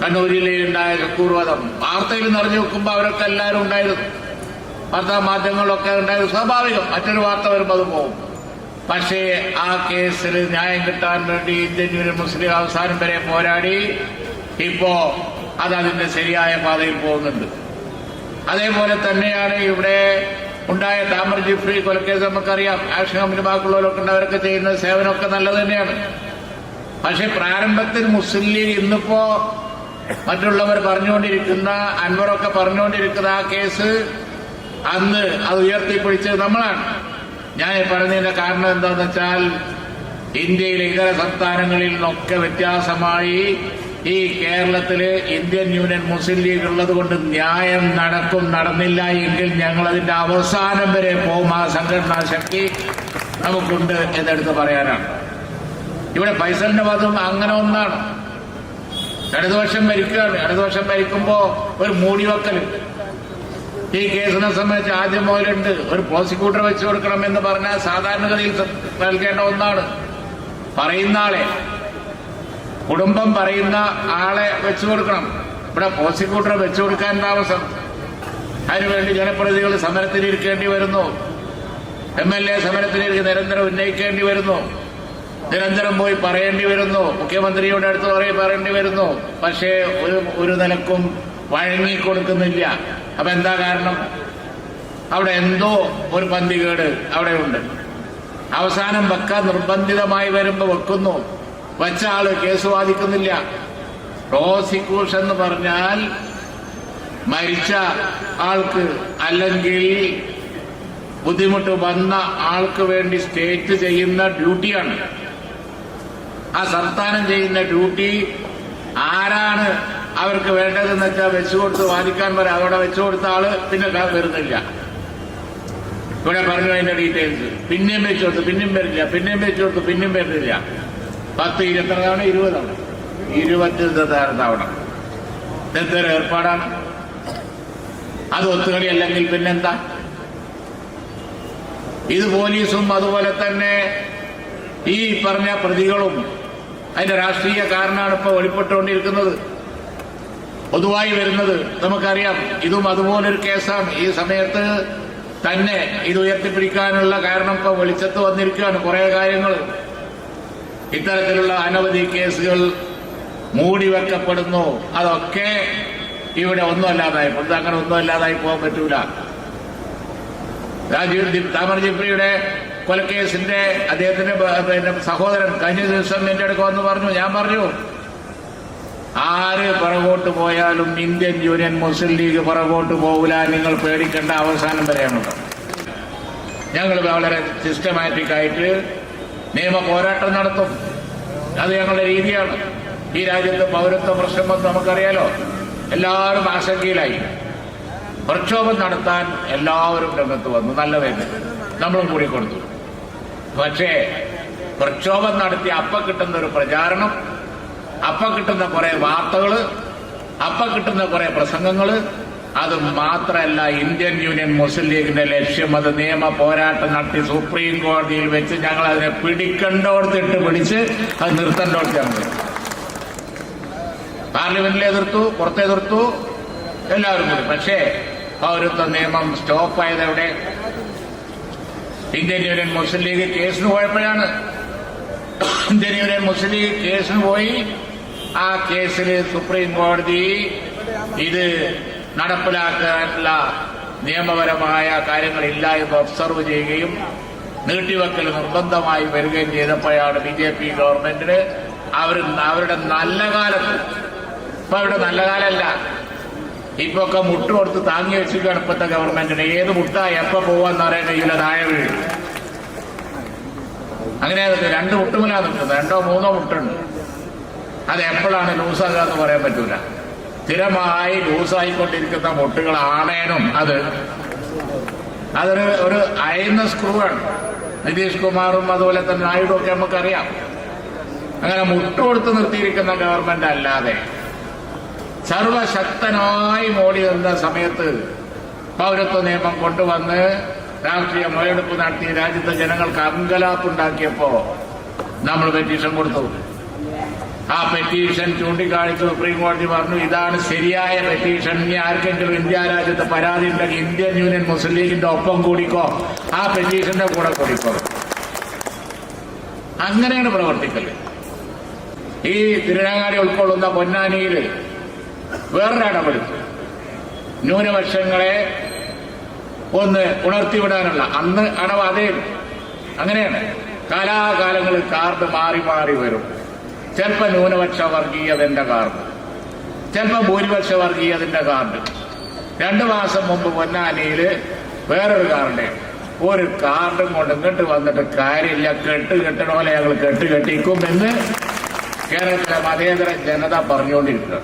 കണ്ണൂരിൽ ഉണ്ടായ ചക്കൂർവധം വാർത്തയിൽ നിറഞ്ഞു വെക്കുമ്പോൾ അവരൊക്കെ എല്ലാവരും ഉണ്ടായിരുന്നു. വാർത്താ മാധ്യമങ്ങളിലൊക്കെ ഉണ്ടായത് സ്വാഭാവികം. മറ്റൊരു വാർത്ത വരുമ്പോൾ അത് പോകും. പക്ഷേ ആ കേസിൽ ന്യായം കിട്ടാൻ വേണ്ടി ഇന്ത്യൻ യൂണിയൻ മുസ്ലിം ലീഗ് അവസാനം വരെ പോരാടി. ഇപ്പോ അതതിന്റെ ശരിയായ പാതയിൽ പോകുന്നുണ്ട്. അതേപോലെ തന്നെയാണ് ഇവിടെ ഉണ്ടായ താമർ ജിഫ്രി കൊലക്കേസ്. നമുക്കറിയാം, ആക്ഷൻ കമ്പനി ബാക്കിയുള്ളവരൊക്കെ ഉണ്ട്. അവരൊക്കെ ചെയ്യുന്ന സേവനമൊക്കെ നല്ലത് തന്നെയാണ്. പക്ഷെ പ്രാരംഭത്തിൽ മുസ്ലിം ലീഗ് ഇന്നിപ്പോ മറ്റുള്ളവർ പറഞ്ഞുകൊണ്ടിരിക്കുന്ന, അൻവറൊക്കെ പറഞ്ഞുകൊണ്ടിരിക്കുന്ന ആ കേസ് അന്ന് അത് ഉയർത്തിപ്പിടിച്ചത് നമ്മളാണ്. ഞാൻ പറഞ്ഞതിന്റെ കാരണം എന്താണെന്ന് വെച്ചാൽ, ഇന്ത്യയിലെ ഇതര സംസ്ഥാനങ്ങളിൽ നിന്നൊക്കെ വ്യത്യാസമായി ഈ കേരളത്തില് ഇന്ത്യൻ യൂണിയൻ മുസ്ലിം ലീഗ് ഉള്ളത് കൊണ്ട് ന്യായം നടന്നില്ല എങ്കിൽ ഞങ്ങൾ അതിന്റെ അവസാനം വരെ പോകും. ആ സംഘടനാ ശക്തി നമുക്കുണ്ട് എന്നെടുത്ത് പറയാനാണ്. ഇവിടെ ഫൈസലിന്റെ വാദം അങ്ങനെ ഒന്നാണ്. ഇടതുപക്ഷം ഭരിക്കുകയാണ്. ഇടതുപക്ഷം ഭരിക്കുമ്പോ ഒരു മൂടിവെക്കൽ ഈ കേസിനെ സംബന്ധിച്ച് ആദ്യം മുതലുണ്ട്. ഒരു പ്രോസിക്യൂട്ടർ വെച്ചു കൊടുക്കണമെന്ന് പറഞ്ഞാൽ സാധാരണഗതിയിൽ നൽകേണ്ട ഒന്നാണ്. പറയുന്ന ആളെ, കുടുംബം പറയുന്ന ആളെ വെച്ചു കൊടുക്കണം. ഇവിടെ പ്രോസിക്യൂട്ടറെ വെച്ചു കൊടുക്കാൻ താമസം. അതിനുവേണ്ടി ജനപ്രതിനിധികൾ സമരത്തിലിരിക്കേണ്ടി വരുന്നു. MLA സമരത്തിലേക്ക് നിരന്തരം ഉന്നയിക്കേണ്ടി വരുന്നു. നിരന്തരം പോയി പറയേണ്ടി വരുന്നു. മുഖ്യമന്ത്രിയുടെ അടുത്ത് പറയേണ്ടി വരുന്നു. പക്ഷേ ഒരു നിലക്കും വഴങ്ങിക്കൊടുക്കുന്നില്ല. അപ്പൊ എന്താ കാരണം? അവിടെ എന്തോ ഒരു പന്തികേട് അവിടെയുണ്ട്. അവസാനം വെക്കാൻ നിർബന്ധിതമായി വരുമ്പോ വെക്കുന്നു. വച്ച ആള് കേസ് വാദിക്കുന്നില്ല. പ്രോസിക്യൂഷൻ എന്ന് പറഞ്ഞാൽ മരിച്ച ആൾക്ക് അല്ലെങ്കിൽ ബുദ്ധിമുട്ട് വന്ന ആൾക്ക് വേണ്ടി സ്റ്റേറ്റ് ചെയ്യുന്ന ഡ്യൂട്ടിയാണ്. ആ സംസ്ഥാനം ചെയ്യുന്ന ഡ്യൂട്ടി ആരാണ് അവർക്ക് വേണ്ടതെന്ന് വെച്ചാൽ വെച്ചുകൊടുത്ത് വാദിക്കാൻ വരാം. അതോടെ വെച്ചുകൊടുത്ത ആള് പിന്നെ വരുന്നില്ല. ഇവിടെ പറഞ്ഞു അതിന്റെ ഡീറ്റെയിൽസ്. പിന്നെയും വെച്ചുകൊടുത്ത് പിന്നെയും വരില്ല, പിന്നെയും വെച്ചുകൊടുത്ത് പിന്നെയും വരുന്നില്ല. 10, 20 തവണ, 20 തവണ, 20 തവണ. എന്തൊരു ഏർപ്പാടാണ് അത്! ഒത്തുകളി അല്ലെങ്കിൽ പിന്നെന്താ? ഇത് പോലീസും അതുപോലെ തന്നെ ഈ പറഞ്ഞ പ്രതികളും അതിന്റെ രാഷ്ട്രീയ കാരണമാണ് ഇപ്പൊ വെളിപ്പെട്ടുകൊണ്ടിരിക്കുന്നത്, പൊതുവായി വരുന്നത്. നമുക്കറിയാം, ഇതും അതുപോലൊരു കേസാണ്. ഈ സമയത്ത് തന്നെ ഇത് ഉയർത്തിപ്പിടിക്കാനുള്ള കാരണം ഇപ്പൊ വെളിച്ചത്ത് വന്നിരിക്കുകയാണ്. കുറെ കാര്യങ്ങൾ, ഇത്തരത്തിലുള്ള അനവധി കേസുകൾ മൂടിവെക്കപ്പെടുന്നു. അതൊക്കെ ഇവിടെ ഒന്നുമല്ലാതായി. അങ്ങനെ ഒന്നുമല്ലാതായി പോകാൻ പറ്റൂല. താമർ ജിഫ്രിയുടെ കൊലക്കേസിന്റെ അദ്ദേഹത്തിന്റെ സഹോദരൻ കഴിഞ്ഞ ദിവസം എന്റെ അടുക്ക വന്ന് പറഞ്ഞു. ഞാൻ പറഞ്ഞു, ആര് പുറകോട്ട് പോയാലും ഇന്ത്യൻ യൂണിയൻ മുസ്ലിം ലീഗ് പുറകോട്ട് പോകില്ല, നിങ്ങൾ പേടിക്കേണ്ട, അവസാനം വരെയാണുള്ളത്. ഞങ്ങൾ വളരെ സിസ്റ്റമാറ്റിക് ആയിട്ട് നിയമ പോരാട്ടം നടത്തും. അത് ഞങ്ങളുടെ രീതിയാണ്. ഈ രാജ്യത്ത് പൗരത്വ പ്രശ്നം വന്ന് നമുക്കറിയാലോ, എല്ലാവരും ആശങ്കയിലായി. പ്രക്ഷോഭം നടത്താൻ എല്ലാവരും രംഗത്ത് വന്നു. നല്ലതന്നെ, നമ്മളും കൂടി കൊടുത്തു. പക്ഷേ പ്രക്ഷോഭം നടത്തി അപ്പം കിട്ടുന്ന ഒരു പ്രചാരണം, അപ്പം കിട്ടുന്ന കുറെ വാർത്തകള്, അപ്പം കിട്ടുന്ന കുറെ പ്രസംഗങ്ങള്, അത് മാത്രമല്ല ഇന്ത്യൻ യൂണിയൻ മുസ്ലിം ലീഗിന്റെ ലക്ഷ്യം. അത് നിയമ പോരാട്ടം നടത്തി സുപ്രീം കോടതിയിൽ വെച്ച് ഞങ്ങൾ അതിനെ പിടിക്കണ്ടോടത്തിട്ട് പിടിച്ച് അത് നിർത്തേണ്ടോടത്ത് ഞങ്ങൾ പാർലമെന്റിൽ എതിർത്തു, പുറത്തെതിർത്തു, എല്ലാവരും കൂടി. പക്ഷേ പൗരത്വ നിയമം സ്റ്റോപ്പായത് എവിടെ? ഇന്ത്യൻ യൂണിയൻ മുസ്ലിം ലീഗ് കേസിന് പോയപ്പോഴാണ്. ഇന്ത്യൻ യൂണിയൻ മുസ്ലിം ലീഗ് കേസിന് പോയി. ആ കേസിൽ സുപ്രീം കോടതി ഇത് നടപ്പിലാക്കാനുള്ള നിയമപരമായ കാര്യങ്ങളില്ല എന്ന് ഒബ്സർവ് ചെയ്യുകയും നീട്ടിവെക്കൽ നിർബന്ധമായി വരികയും ചെയ്തപ്പോഴാണ് BJP ഗവൺമെന്റിന് അവരുടെ നല്ല കാലത്ത്, ഇപ്പൊ അവരുടെ നല്ല കാലമല്ല, ഇപ്പൊ ഒക്കെ മുട്ട് കൊടുത്ത് താങ്ങി വെച്ചിരിക്കുകയാണ് ഇപ്പോഴത്തെ ഗവൺമെന്റിന്. ഏത് മുട്ട എപ്പോ പോവാന്ന് പറയാൻ കഴിയില്ല, താഴെ വീഴും. അങ്ങനെ 2 മുട്ടുമലാണ് നിൽക്കുന്നത്, 2 3 മുട്ടുണ്ട്. അത് എപ്പോഴാണ് ലൂസാകുക എന്ന് പറയാൻ പറ്റൂല. സ്ഥിരമായി ലൂസായിക്കൊണ്ടിരിക്കുന്ന മുട്ടുകളാണേനും അതൊരു അയന്ന സ്ക്രൂ ആണ്. നിതീഷ് കുമാറും അതുപോലെ തന്നെ നായിഡു ഒക്കെ നമുക്കറിയാം. അങ്ങനെ മുട്ടുകൊടുത്ത് നിർത്തിയിരിക്കുന്ന ഗവൺമെന്റ് അല്ലാതെ സർവശക്തനായി മോഡി നിന്ന സമയത്ത് പൗരത്വ നിയമം കൊണ്ടുവന്ന് രാഷ്ട്രീയ മുതലെടുപ്പ് നടത്തി രാജ്യത്തെ ജനങ്ങൾക്ക് അങ്കലാപ്പുണ്ടാക്കിയപ്പോ നമ്മൾ പെറ്റീഷൻ കൊടുത്തു. ആ പെറ്റീഷൻ ചൂണ്ടിക്കാണിച്ച് സുപ്രീം കോടതി പറഞ്ഞു ഇതാണ് ശരിയായ പെറ്റീഷൻ. ഇനി ആർക്കെങ്കിലും ഇന്ത്യ രാജ്യത്ത് പരാതി ഉണ്ടെങ്കിൽ ഇന്ത്യൻ യൂണിയൻ മുസ്ലിം ലീഗിന്റെ ഒപ്പം കൂടിക്കോ, ആ പെറ്റീഷന്റെ കൂടെ കൂടിക്കോ. അങ്ങനെയാണ് പ്രവർത്തിക്കല്. ഈ തിരുനങ്ങാടി ഉൾക്കൊള്ളുന്ന പൊന്നാനിയിൽ വേറൊരു ഇടപെടുത്തു. ന്യൂനപക്ഷങ്ങളെ ഒന്ന് ഉണർത്തിവിടാനുള്ള അന്ന് അടവ് അതേ. അങ്ങനെയാണ് കാലാകാലങ്ങളിൽ കാർഡ് മാറി മാറി വരും. ചിലപ്പോൾ ന്യൂനപക്ഷ വർഗീയതന്റെ കാർഡ്, ചിലപ്പോൾ ഭൂരിപക്ഷ വർഗീയതന്റെ കാർഡ്. 2 മാസം മുമ്പ് പൊന്നാനിയിൽ വേറൊരു കാർഡ്, ഒരു കാർഡും കൊണ്ട് ഇങ്ങോട്ട് വന്നിട്ട് കാര്യമില്ല, കെട്ടണ പോലെ ഞങ്ങൾ കെട്ടിക്കും എന്ന് കേരളത്തിലെ മതേതര ജനത പറഞ്ഞുകൊണ്ടിരിക്കുക.